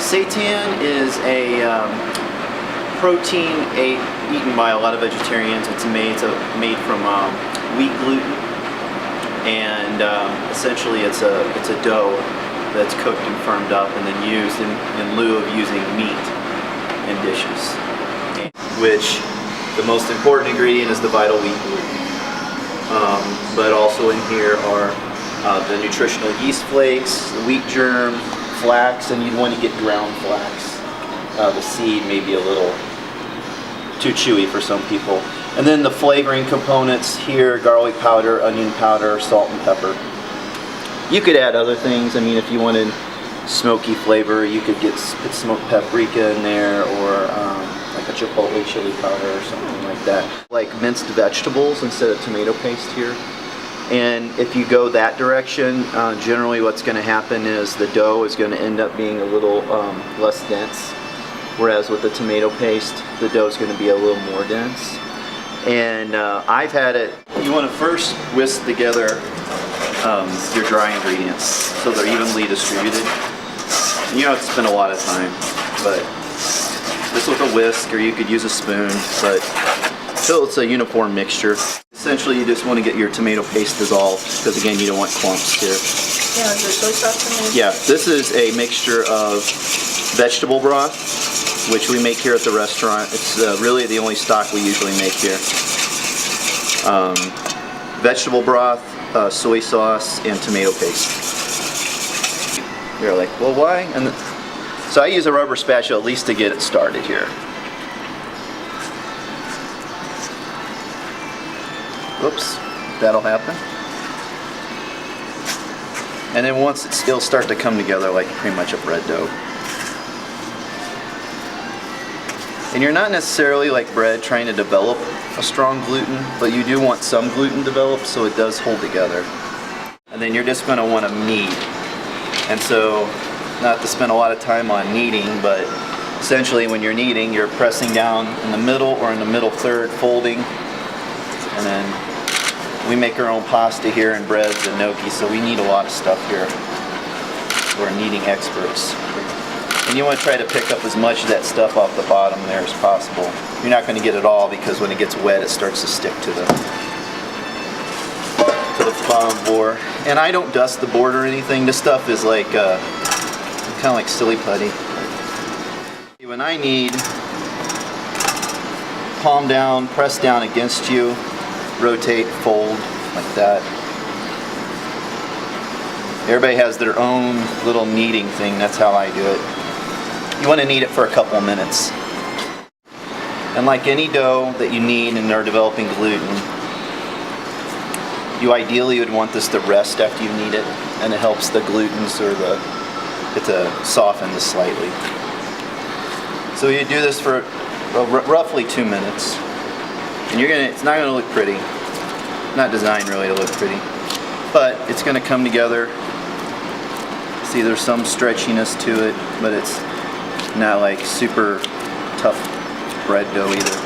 Seitan is a protein eaten by a lot of vegetarians. It's made from wheat gluten, and essentially it's a dough that's cooked and firmed up and then used in lieu of using meat in dishes. Which the most important ingredient is the vital wheat gluten. But also in here are the nutritional yeast flakes, the wheat germ, flax, and you'd want to get ground flax. The seed may be a little too chewy for some people. And then the flavoring components here: garlic powder, onion powder, salt and pepper. You could add other things. I mean, if you wanted smoky flavor, you could put smoked paprika in there, or like a chipotle chili powder or something like that. Like minced vegetables instead of tomato paste here. And if you go that direction, generally what's going to happen is the dough is going to end up being a little less dense. Whereas with the tomato paste, the dough is going to be a little more dense. And I've had it, you want to first whisk together your dry ingredients so they're evenly distributed. You don't have to spend a lot of time, but just with a whisk, or you could use a spoon, but so it's a uniform mixture. Essentially, you just want to get your tomato paste dissolved, because again, you don't want clumps here. Yeah, is there soy sauce in there? Yeah, this is a mixture of vegetable broth, which we make here at the restaurant. It's really the only stock we usually make here. Vegetable broth, soy sauce, and tomato paste. You're like, well, why? And so I use a rubber spatula at least to get it started here. Whoops, that'll happen. And then once it'll start to come together like pretty much a bread dough. And you're not necessarily like bread trying to develop a strong gluten, but you do want some gluten developed so it does hold together. And then you're just going to want to knead. And so, not to spend a lot of time on kneading, but essentially when you're kneading, you're pressing down in the middle or in the middle third, folding. And then we make our own pasta here and breads and gnocchi, so we knead a lot of stuff here. We're kneading experts. And you want to try to pick up as much of that stuff off the bottom there as possible. You're not going to get it all, because when it gets wet it starts to stick to the bottom board. And I don't dust the board or anything. This stuff is like kind of like silly putty. When I knead, palm down, press down against you, rotate, fold, like that. Everybody has their own little kneading thing. That's how I do it. You want to knead it for a couple of minutes. And like any dough that you knead and are developing gluten, you ideally would want this to rest after you knead it, and it helps the glutens or it to soften this slightly. So you do this for roughly 2 minutes, and it's not going to look pretty. Not designed really to look pretty, but it's going to come together. See, there's some stretchiness to it, but it's not like super tough bread dough either.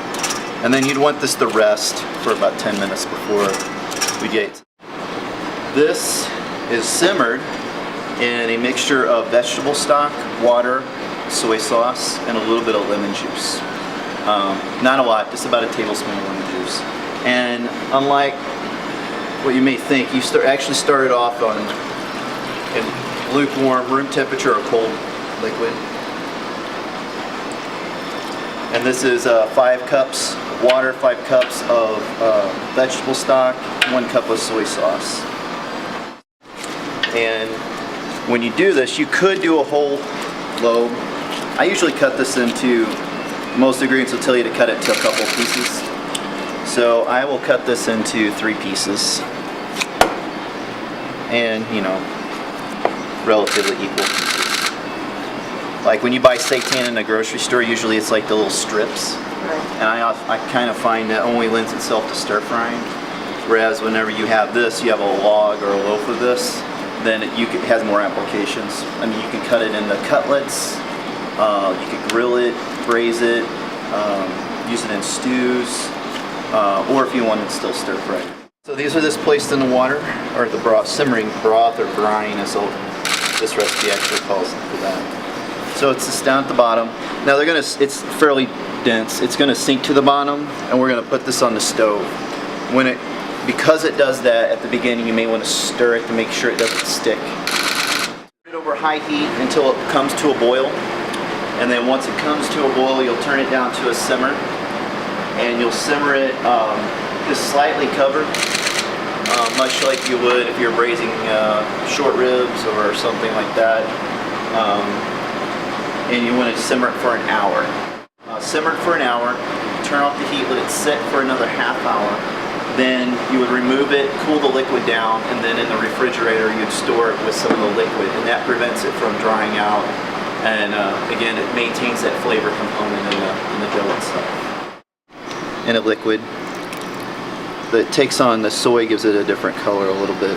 And then you'd want this to rest for about 10 minutes before we get. This is simmered in a mixture of vegetable stock, water, soy sauce, and a little bit of lemon juice. Not a lot, just about a tablespoon of lemon juice. And unlike what you may think, you actually start it off in lukewarm, room temperature or cold liquid. And this is 5 cups of water, 5 cups of vegetable stock, 1 cup of soy sauce. And when you do this, you could do a whole loaf. I usually cut this into, most ingredients will tell you to cut it into a couple pieces. So I will cut this into 3 pieces. And, you know, relatively equal pieces. Like when you buy seitan in a grocery store, usually it's like the little strips. And I kind of find that only lends itself to stir frying. Whereas whenever you have this, you have a log or a loaf of this, then it has more applications. I mean, you can cut it into cutlets, you can grill it, braise it, use it in stews, or if you want it still stir fried. So these are just placed in the water, or the broth, simmering broth or brine as this recipe actually calls for that. So it's just down at the bottom. Now it's fairly dense. It's gonna sink to the bottom, and we're gonna put this on the stove. Because it does that at the beginning, you may want to stir it to make sure it doesn't stick. Put it over high heat until it comes to a boil, and then once it comes to a boil, you'll turn it down to a simmer, and you'll simmer it just slightly covered, much like you would if you're braising short ribs or something like that. And you want to simmer it for an hour. Simmer it for an hour, turn off the heat, let it sit for another half hour. Then you would remove it, cool the liquid down, and then in the refrigerator you'd store it with some of the liquid, and that prevents it from drying out. And again, it maintains that flavor component in the dough itself. In a liquid, that takes on the soy, gives it a different color a little bit.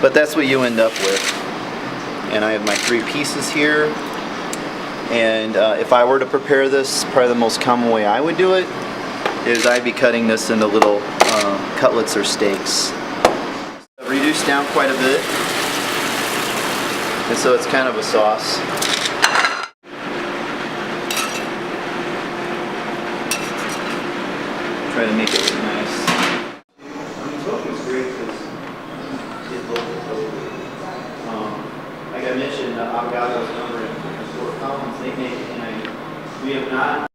But that's what you end up with. And I have my 3 pieces here. And if I were to prepare this, probably the most common way I would do it is I'd be cutting this into little cutlets or steaks. Reduced down quite a bit, and so it's kind of a sauce. Try to make it look nice. It's great because it's local. Like I mentioned, avocados over in Fort Collins, they make it, and we have not